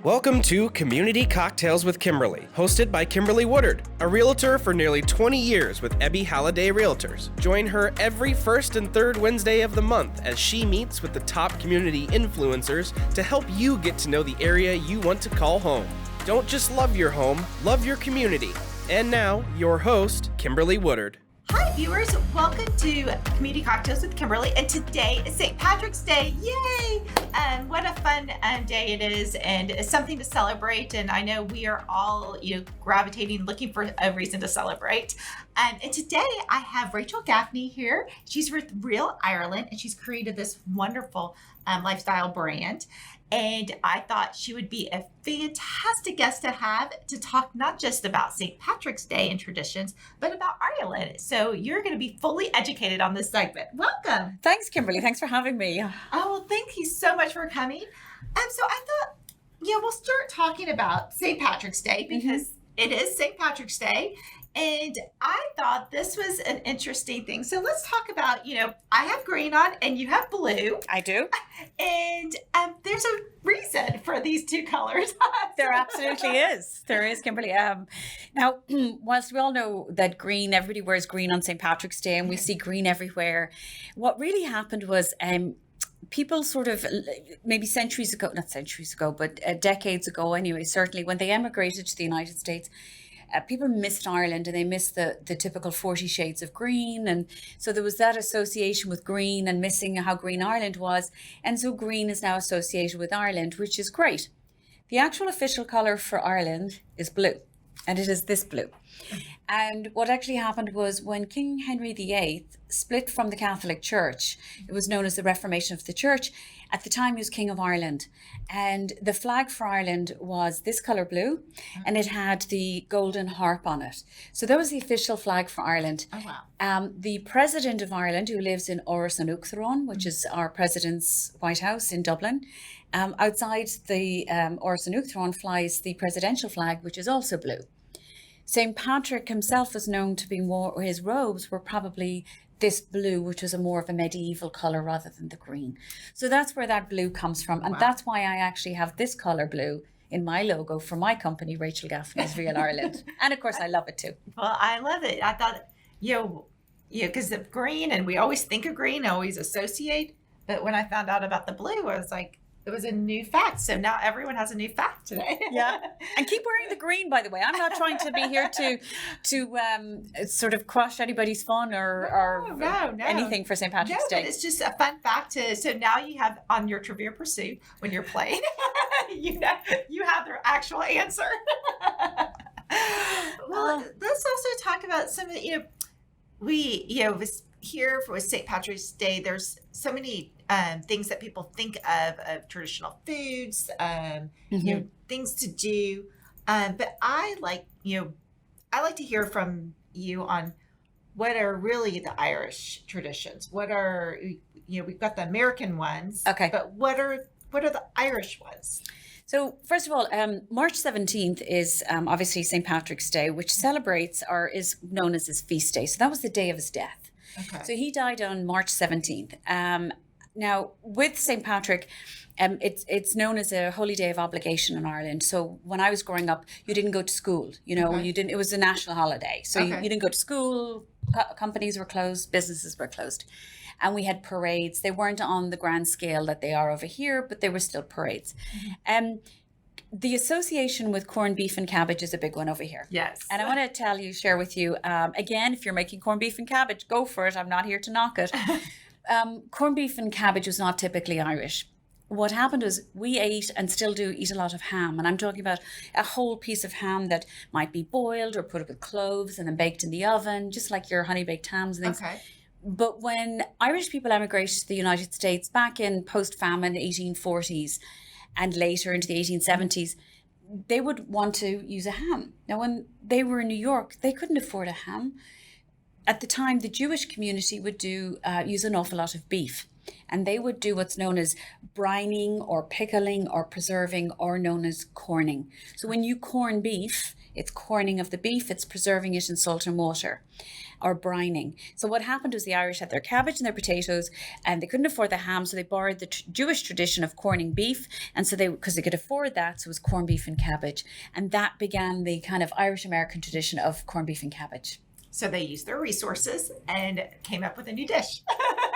Welcome to Community Cocktails with Kimberly, hosted by Kimberly Woodard, a realtor for nearly 20 years with Ebby Halliday Realtors. Join her every first and third Wednesday of the month as she meets with the top community influencers to help you get to know the area you want to call home. Don't just love your home, love your community. And now, your host, Kimberly Woodard. Hi viewers, welcome to Community Cocktails with Kimberly, and today is St. Patrick's Day. Yay! What a fun day it is, and it's something to celebrate, and I know we are all gravitating, looking for a reason to celebrate. And today I have Rachel Gaffney here. She's with Real Ireland, and she's created this wonderful lifestyle brand. And I thought she would be a fantastic guest to have to talk not just about St. Patrick's Day and traditions, but about Ireland. So you're going to be fully educated on this segment. Welcome. Thanks, Kimberly. Thanks for having me. Oh, well, thank you so much for coming. So I thought, we'll start talking about St. Patrick's Day because it is St. Patrick's Day. And I thought this was an interesting thing. So let's talk about, I have green on and you have blue. I do. And there's a reason for these two colors. There absolutely is. There is, Kimberly. Now, whilst we all know that green, everybody wears green on St. Patrick's Day and we see green everywhere, what really happened was people sort of maybe not centuries ago, but decades ago anyway, certainly when they emigrated to the United States, people missed Ireland and they missed the typical 40 shades of green. And so there was that association with green and missing how green Ireland was. And so green is now associated with Ireland, which is great. The actual official colour for Ireland is blue, and it is this blue. And what actually happened was when King Henry VIII split from the Catholic Church, it was known as the Reformation of the Church. At the time, he was King of Ireland. And the flag for Ireland was this colour blue, and it had the golden harp on it. So that was the official flag for Ireland. Oh, wow. The President of Ireland, who lives in Áras an Uachtaráin, which is our President's White House in Dublin, outside the Áras an Uachtaráin flies the presidential flag, which is also blue. St. Patrick himself was known to be more, his robes were probably this blue, which was more of a medieval colour rather than the green. So that's where that blue comes from. And that's why I actually have this colour blue in my logo for my company, Rachel Gaffney's Real Ireland. And of course, I love it too. Well, I love it. I thought, because of green, and we always think of green, always associate. But when I found out about the blue, I was like, it was a new fact. So now everyone has a new fact today. Yeah. And keep wearing the green, by the way. I'm not trying to be here to sort of crush anybody's fun or no. anything for St. Patrick's Day. But it's just a fun fact. So now you have on your Trivia Pursuit when you're playing, you have their actual answer. Well, let's also talk about some of the, here for St. Patrick's Day, there's so many things that people think of traditional foods, things to do. But I like to hear from you on what are really the Irish traditions. What are, we've got the American ones. Okay. But what are the Irish ones? So first of all, March 17th is obviously St. Patrick's Day, which celebrates or is known as his feast day. So that was the day of his death. Okay. So he died on March 17th. Now, with St. Patrick, it's known as a holy day of obligation in Ireland. So when I was growing up, you didn't go to school. You didn't. It was a national holiday. So you didn't go to school. Companies were closed. Businesses were closed. And we had parades. They weren't on the grand scale that they are over here, but they were still parades. The association with corned beef and cabbage is a big one over here. Yes. And I want to share with you, again, if you're making corned beef and cabbage, go for it. I'm not here to knock it. Corned beef and cabbage was not typically Irish. What happened was we ate and still do eat a lot of ham. And I'm talking about a whole piece of ham that might be boiled or put up with cloves and then baked in the oven, just like your honey baked hams and things. Okay. But when Irish people emigrated to the United States back in post-famine 1840s and later into the 1870s, they would want to use a ham. Now, when they were in New York, they couldn't afford a ham. At the time, the Jewish community would use an awful lot of beef. and they would do what's known as brining or pickling or preserving, or known as corning. So when you corn beef, it's corning of the beef, it's preserving it in salt and water, or brining. So what happened was the Irish had their cabbage and their potatoes, and they couldn't afford the ham, so they borrowed the Jewish tradition of corning beef, and so because they could afford that, so it was corned beef and cabbage, and that began the kind of Irish American tradition of corned beef and cabbage. So they used their resources and came up with a new dish.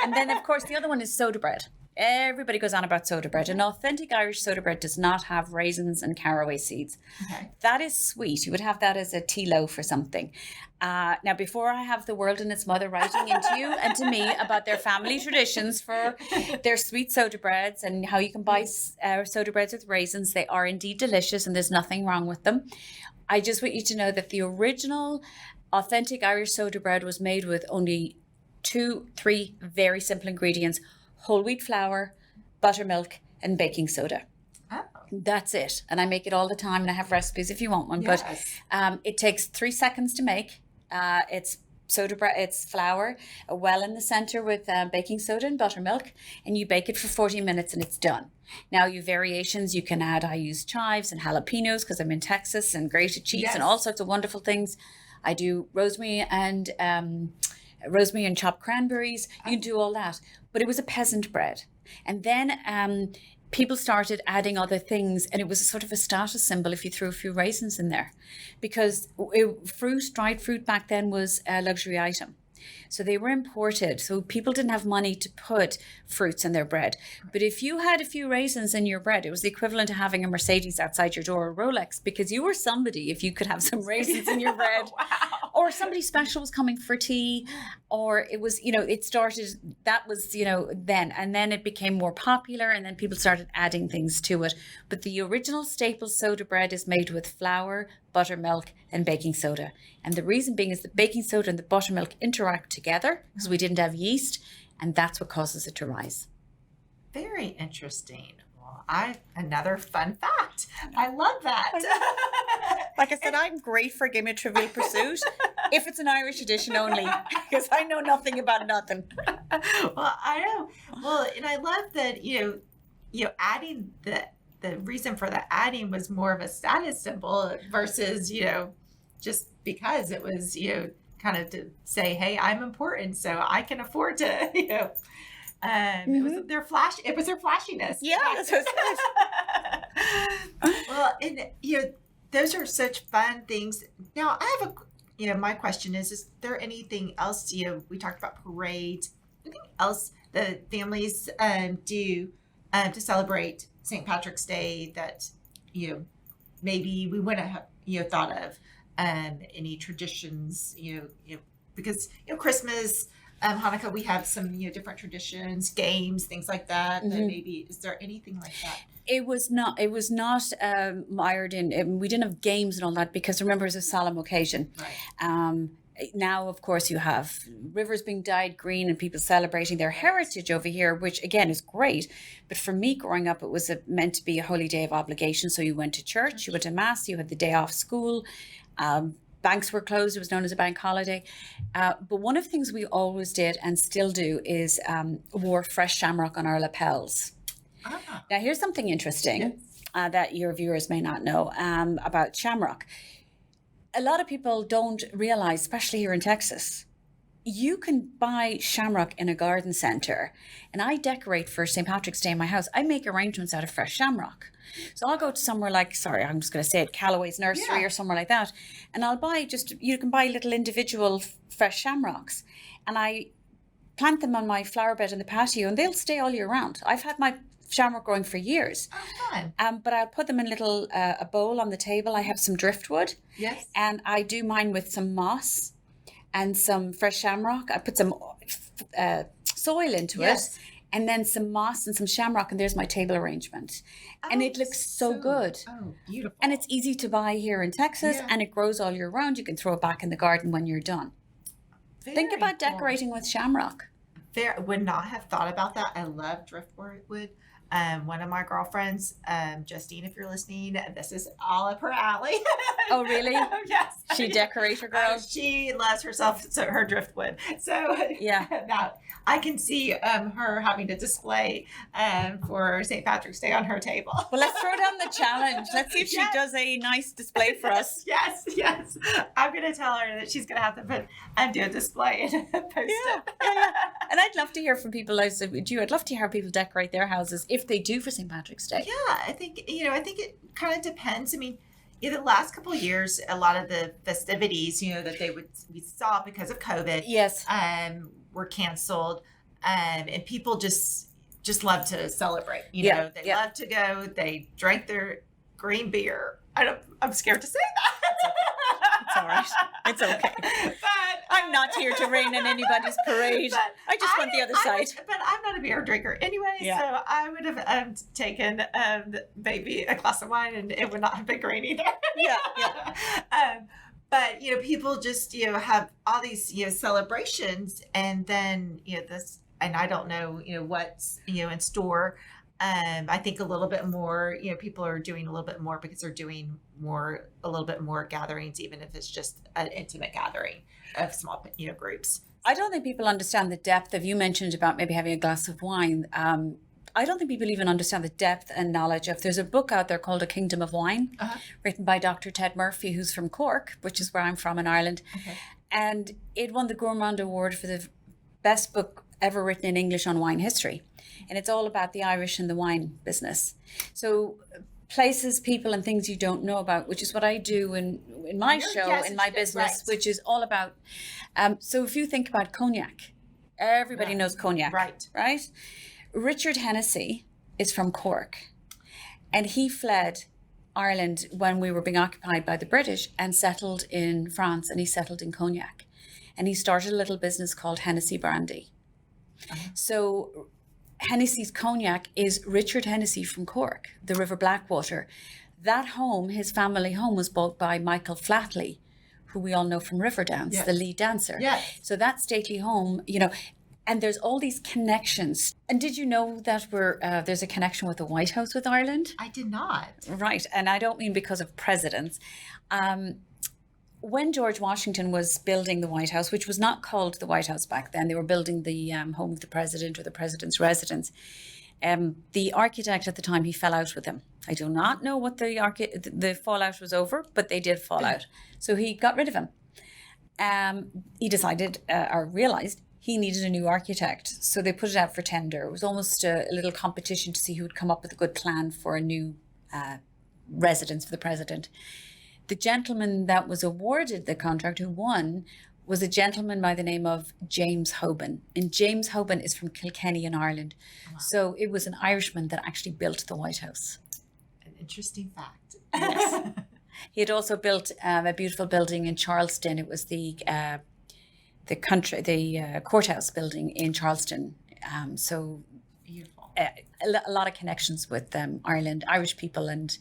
And then, of course, the other one is soda bread. Everybody goes on about soda bread. An authentic Irish soda bread does not have raisins and caraway seeds. Okay. That is sweet. You would have that as a tea loaf or something. Now, before I have the world and its mother writing into you and to me about their family traditions for their sweet soda breads and how you can buy soda breads with raisins, they are indeed delicious and there's nothing wrong with them. I just want you to know that the original authentic Irish soda bread was made with only 2-3 very simple ingredients: whole wheat flour, buttermilk, and baking soda. Oh. That's it. And I make it all the time, and I have recipes if you want one. Yes. But it takes 3 seconds to make. It's soda bread, it's flour, a well in the center with baking soda and buttermilk, and you bake it for 40 minutes and it's done. Now, you variations you can add. I use chives and jalapenos because I'm in Texas, and grated cheese and all sorts of wonderful things. I do rosemary and chopped cranberries. You can do all that. But it was a peasant bread. And then people started adding other things, and it was a sort of a status symbol if you threw a few raisins in there, because dried fruit back then was a luxury item. So they were imported. So people didn't have money to put fruits in their bread. But if you had a few raisins in your bread, it was the equivalent of having a Mercedes outside your door, or a Rolex, because you were somebody if you could have some raisins in your bread. Wow. Or somebody special was coming for tea, or it was, it started, that was, then. And then it became more popular, and then people started adding things to it. But the original staple soda bread is made with flour, buttermilk, and baking soda. And the reason being is the baking soda and the buttermilk interact together because we didn't have yeast, and that's what causes it to rise. Very interesting. Well, another fun fact. I love that. Like I said, I'm great for Game of Trivial Pursuit if it's an Irish edition only, because I know nothing about nothing. Well, I know. Well, and I love that, adding the reason for the adding was more of a status symbol versus, just because it was, kind of to say, hey, I'm important, so I can afford to, it was their flashiness. Yeah, that's what it is. Well, and those are such fun things. Now, I have my question is there anything else? We talked about parades. Anything else the families do to celebrate St. Patrick's Day that maybe we wouldn't have thought of? Any traditions, because Christmas, Hanukkah, we have some different traditions, games, things like that. Mm-hmm. That maybe is there anything like that? It was not mired in. We didn't have games and all that because remember, it was a solemn occasion. Right. Now, of course, you have rivers being dyed green and people celebrating their heritage over here, which again is great. But for me, growing up, it was meant to be a holy day of obligation. So you went to church, you went to mass, you had the day off school. Banks were closed. It was known as a bank holiday. But one of the things we always did and still do is wore fresh shamrock on our lapels. Ah. Now, here's something interesting that your viewers may not know about shamrock. A lot of people don't realize, especially here in Texas, you can buy shamrock in a garden center. And I decorate for St. Patrick's Day in my house. I make arrangements out of fresh shamrock. So I'll go to somewhere like, I'm just going to say it, Callaway's Nursery or somewhere like that. And I'll buy you can buy little individual fresh shamrocks. And I plant them on my flower bed in the patio and they'll stay all year round. I've had my shamrock growing for years. Oh, fun. But I'll put them in a bowl on the table. I have some driftwood. Yes. And I do mine with some moss and some fresh shamrock. I put some soil into it. And then some moss and some shamrock, and there's my table arrangement. And it looks so good. Oh, beautiful. And it's easy to buy here in Texas, and it grows all year round. You can throw it back in the garden when you're done. Think about decorating with shamrock. Would not have thought about that. I love driftwood. One of my girlfriends, Justine, if you're listening, this is all up her alley. Oh, really? Yes. She decorator girl. She loves herself, so her driftwood. So Yeah. now I can see her having a display for St. Patrick's Day on her table. Well, let's throw down the challenge. Let's see if she Yes. does a nice display for us. Yes. I'm going to tell her that she's going to have to put do a display and post it. Yeah. And I'd love to hear from people. I said, would you? I'd love to hear how people decorate their houses if they do for St. Patrick's Day. Yeah, I think it kind of depends. I mean, the last couple of years, a lot of the festivities, that we saw because of COVID, Yes. were canceled, and people just love to celebrate. They love to go. They drank their green beer. I'm scared to say that. It's all right. It's okay. But I'm not here to rain in anybody's parade. I just want the other side. But I'm not a beer drinker anyway, Yeah. so I would have taken maybe a glass of wine, and it would not have been green either. Yeah. But people just have all these celebrations, and then this, and I don't know what's in store. I think a little bit more, people are doing a little bit more because they're doing a little bit more gatherings, even if it's just an intimate gathering of small, groups. I don't think people understand the depth of, you mentioned about maybe having a glass of wine. I don't think people even understand the depth and knowledge of, there's a book out there called A Kingdom of Wine, written by Dr. Ted Murphy, who's from Cork, which is where I'm from in Ireland. Okay. And it won the Gourmand Award for the best book ever written in English on wine history. And it's all about the Irish and the wine business. So places, people, and things you don't know about, which is what I do in my show, Yes, in my that's business, right. which is all about. So if you think about cognac, everybody knows cognac, right? Richard Hennessy is from Cork, and he fled Ireland when we were being occupied by the British and settled in France, and he settled in Cognac, and he started a little business called Hennessy Brandy. So Hennessy's cognac is Richard Hennessy from Cork, the River Blackwater. That home, his family home, was bought by Michael Flatley, who we all know from Riverdance, the lead dancer. Yes. So that stately home, and there's all these connections. And did you know that there's a connection with the White House with Ireland? I did not. Right. And I don't mean because of presidents. When George Washington was building the White House, which was not called the White House back then, they were building the home of the president or the president's residence. The architect at the time, he fell out with him. I do not know what the fallout was over, but they did fall out. So he got rid of him. He decided or realized he needed a new architect. So they put it out for tender. It was almost a little competition to see who would come up with a good plan for a new residence for the president. The gentleman that was awarded the contract, who won, was a gentleman by the name of James Hoban. And James Hoban is from Kilkenny in Ireland. Wow. So it was an Irishman that actually built the White House. An interesting fact. Yes. He had also built a beautiful building in Charleston. It was the courthouse building in Charleston. So Beautiful. A lot of connections with Ireland, Irish people, and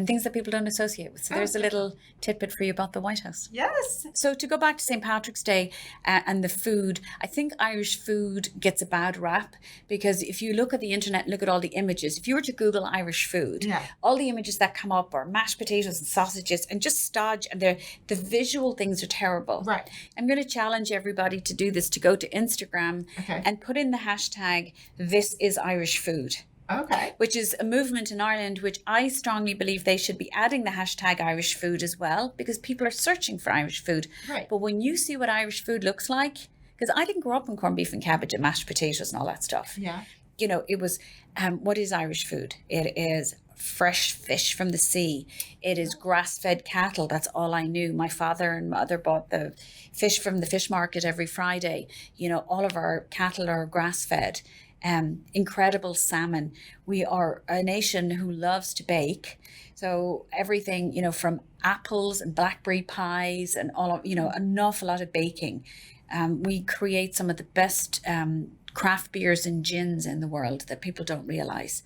things that people don't associate with. So there's a little tidbit for you about the White House. Yes. So to go back to St. Patrick's Day and the food, I think Irish food gets a bad rap because if you look at the internet and look at all the images, if you were to Google Irish food, all the images that come up are mashed potatoes and sausages and just stodge, and the visual things are terrible. Right. I'm going to challenge everybody to do this, to go to Instagram and put in the hashtag, "This is Irish food." Okay. Which is a movement in Ireland, which I strongly believe they should be adding the hashtag Irish food as well, because people are searching for Irish food. Right. But when you see what Irish food looks like, because I didn't grow up on corned beef and cabbage and mashed potatoes and all that stuff. Yeah. It was, what is Irish food? It is fresh fish from the sea. It is grass-fed cattle. That's all I knew. My father and mother bought the fish from the fish market every Friday. All of our cattle are grass-fed. Incredible salmon. We are a nation who loves to bake. So everything, from apples and blackberry pies and all of, an awful lot of baking. We create some of the best craft beers and gins in the world that people don't realize.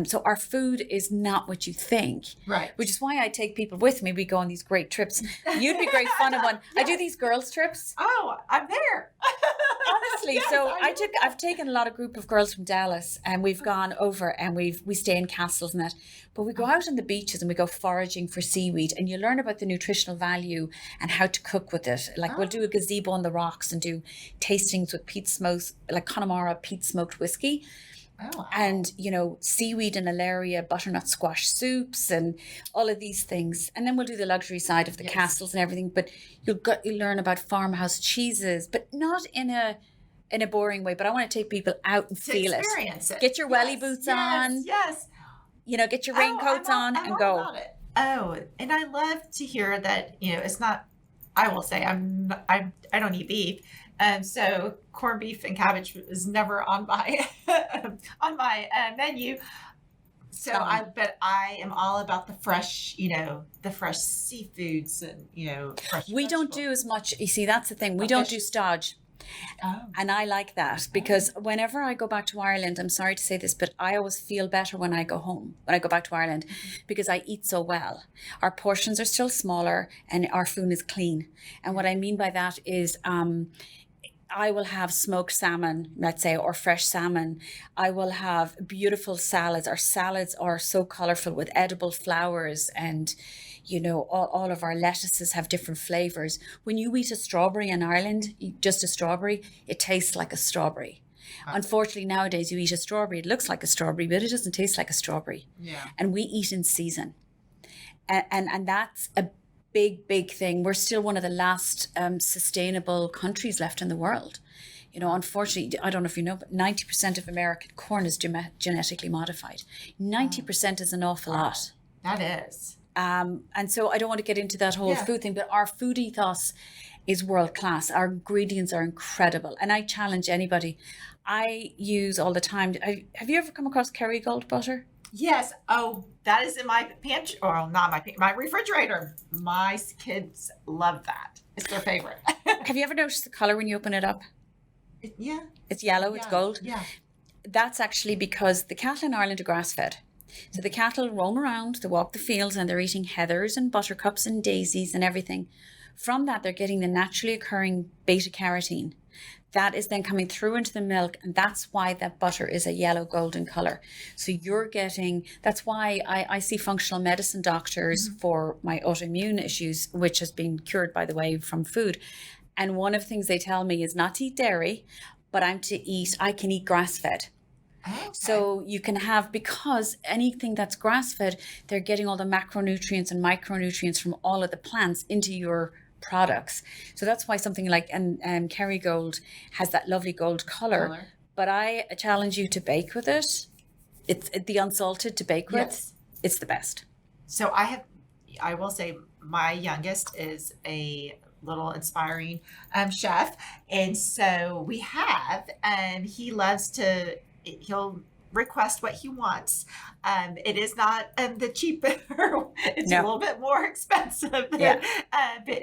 So our food is not what you think. Right. Which is why I take people with me. We go on these great trips. You'd be great fun of one. I do these girls' trips. Oh, I'm there. Honestly, Yes, so I know I've taken a lot of group of girls from Dallas, and we've gone over and we stay in castles and that, but we go out on the beaches and we go foraging for seaweed, and you learn about the nutritional value and how to cook with it. Like we'll do a gazebo on the rocks and do tastings with peat smoked, like Connemara peat smoked whiskey. Oh, wow. And, seaweed and alaria, butternut squash soups and all of these things. And then we'll do the luxury side of the castles and everything. But you'll learn about farmhouse cheeses, but not in a boring way. But I want to take people out and feel experience it. Get your welly boots on. Yes. Get your raincoats on and go. About it. Oh, and I love to hear that, it's not, I will say I don't eat beef. So corned beef and cabbage is never on my menu. So but I am all about the fresh, the fresh seafoods and fresh. We don't do as much. You see, that's the thing. We don't do stodge. Oh. And I like that because whenever I go back to Ireland, I'm sorry to say this, but I always feel better when I go home, when I go back to Ireland, because I eat so well. Our portions are still smaller and our food is clean. And what I mean by that is I will have smoked salmon, let's say, or fresh salmon. I will have beautiful salads. Our salads are so colorful with edible flowers, and all of our lettuces have different flavors. When you eat a strawberry in Ireland, just a strawberry, it tastes like a strawberry. Unfortunately, nowadays you eat a strawberry, it looks like a strawberry, but it doesn't taste like a strawberry. Yeah. And we eat in season. And that's a big thing. We're still one of the last sustainable countries left in the world. Unfortunately, I don't know if you know, but 90% of American corn is genetically modified. 90% is an awful lot. That is. And so I don't want to get into that whole food thing, but our food ethos is world class. Our ingredients are incredible. And I challenge anybody. I use all the time. Have you ever come across Kerrygold butter? Yes. Oh, that is in my pantry, or not my refrigerator. My kids love that. It's their favorite. Have you ever noticed the color when you open it up? Yeah. It's yellow, it's gold. Yeah. That's actually because the cattle in Ireland are grass-fed. So the cattle roam around, they walk the fields, and they're eating heathers and buttercups and daisies and everything. From that, they're getting the naturally occurring beta-carotene. That is then coming through into the milk, and that's why that butter is a yellow golden color. So you're getting, that's why I see functional medicine doctors for my autoimmune issues, which has been cured, by the way, from food. And one of the things they tell me is not to eat dairy, but I can eat grass-fed. Okay. So you can have, because anything that's grass-fed, they're getting all the macronutrients and micronutrients from all of the plants into your products. So that's why something like Kerrygold has that lovely gold color. But I challenge you to bake with it. It's the unsalted to bake with. Yes. It's the best. So I will say my youngest is a little inspiring chef. And so we have, he loves to, he'll request what he wants. It is not the cheaper, it's a little bit more expensive than,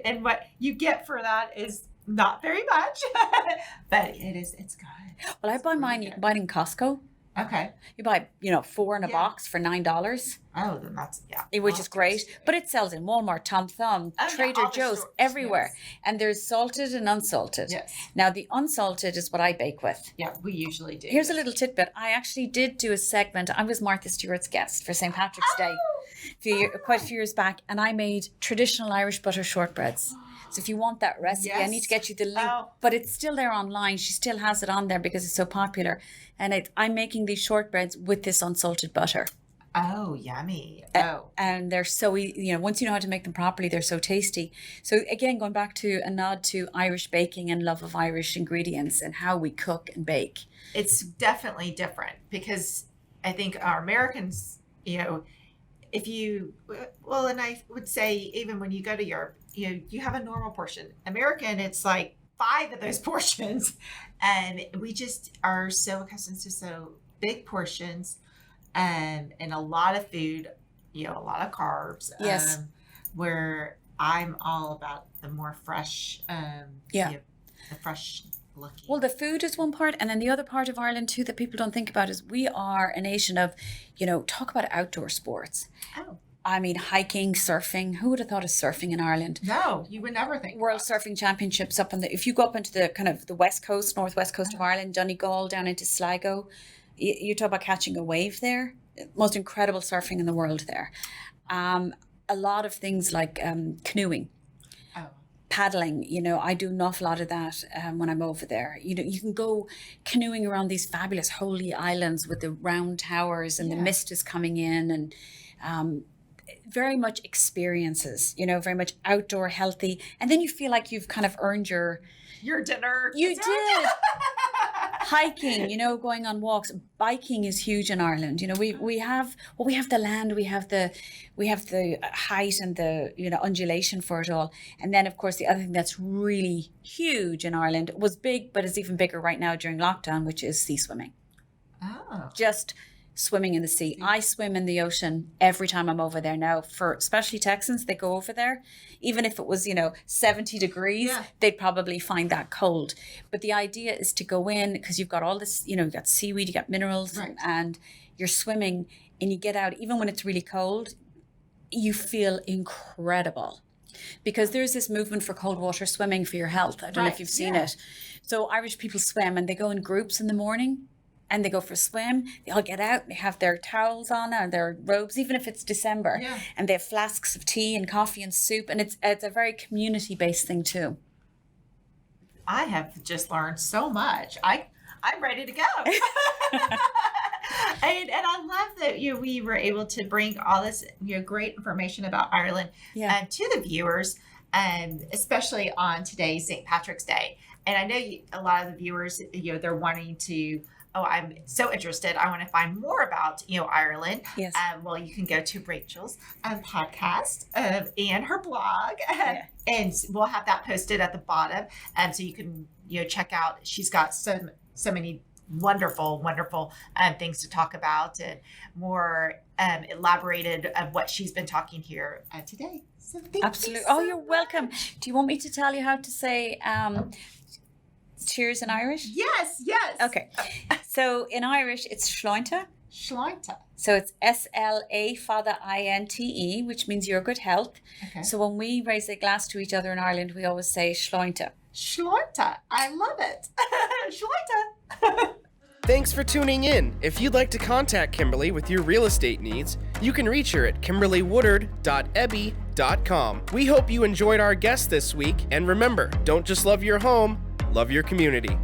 and what you get for that is not very much, but it's good. Well, I buy mine, you can buy it in Costco. Okay. You buy, 4 in a box for $9. Oh, then that's, Which is great. But it sells in Walmart, Tom Thumb, Trader Joe's, everywhere. Yes. And there's salted and unsalted. Yes. Now, the unsalted is what I bake with. Yeah, we usually do. Here's a little tidbit. I actually did do a segment. I was Martha Stewart's guest for St. Patrick's Day quite a few years back. And I made traditional Irish butter shortbreads. So if you want that recipe, I need to get you the link. But it's still there online. She still has it on there because it's so popular. And I'm making these shortbreads with this unsalted butter. Oh, yummy. And they're so, once you know how to make them properly, they're so tasty. So again, going back to a nod to Irish baking and love of Irish ingredients and how we cook and bake. It's definitely different because I think our Americans, if you, and I would say even when you go to Europe, you have a normal portion. American, it's like 5 of those portions. And we just are so accustomed to so big portions and a lot of food, a lot of carbs. Yes. Where I'm all about the more fresh, the fresh looking. Well, the food is one part. And then the other part of Ireland too that people don't think about is we are a nation of, talk about outdoor sports. Oh. I mean, hiking, surfing. Who would have thought of surfing in Ireland? No, you would never think. World Surfing Championships up on if you go up into the kind of the west coast, northwest coast of Ireland, Donegal down into Sligo, you talk about catching a wave there. Most incredible surfing in the world there. A lot of things like canoeing, paddling. You know, I do an awful lot of that when I'm over there. You know, you can go canoeing around these fabulous holy islands with the round towers and the mist is coming in, and very much experiences, you know, very much outdoor, healthy. And then you feel like you've kind of earned your dinner. You did. Hiking, you know, going on walks. Biking is huge in Ireland. You know, we have the land, we have the height and the, you know, undulation for it all. And then, of course, the other thing that's really huge in Ireland, was big, but is even bigger right now during lockdown, which is sea swimming. Oh. Just swimming in the sea. I swim in the ocean every time I'm over there now. For especially Texans, they go over there. Even if it was, you know, 70 degrees, they'd probably find that cold. But the idea is to go in, because you've got all this, you know, you've got seaweed, you got minerals, and you're swimming, and you get out, even when it's really cold, you feel incredible. Because there's this movement for cold water swimming for your health. I don't know if you've seen it. So Irish people swim, and they go in groups in the morning. And they go for a swim, they all get out, they have their towels on and their robes, even if it's December. Yeah. And they have flasks of tea and coffee and soup. And it's a very community-based thing too. I have just learned so much. I'm ready to go. and I love that we were able to bring all this great information about Ireland to the viewers, especially on today's St. Patrick's Day. And I know a lot of the viewers, they're wanting to, I'm so interested. I want to find more about, Ireland. Yes. Well, you can go to Rachel's podcast and her blog, and we'll have that posted at the bottom. So you can, check out. She's got so many wonderful things to talk about, and more elaborated of what she's been talking here today. So absolutely. You're welcome. Do you want me to tell you how to say cheers in Irish? Yes. Okay. So in Irish, it's Shlointe. Shlointe. So it's SLA Fada INTE, which means your good health. Okay. So when we raise a glass to each other in Ireland, we always say Shlointe. Shlointe. I love it. Shlointe. Thanks for tuning in. If you'd like to contact Kimberly with your real estate needs, you can reach her at kimberlywoodard.ebby.com. We hope you enjoyed our guest this week, and remember, don't just love your home, love your community.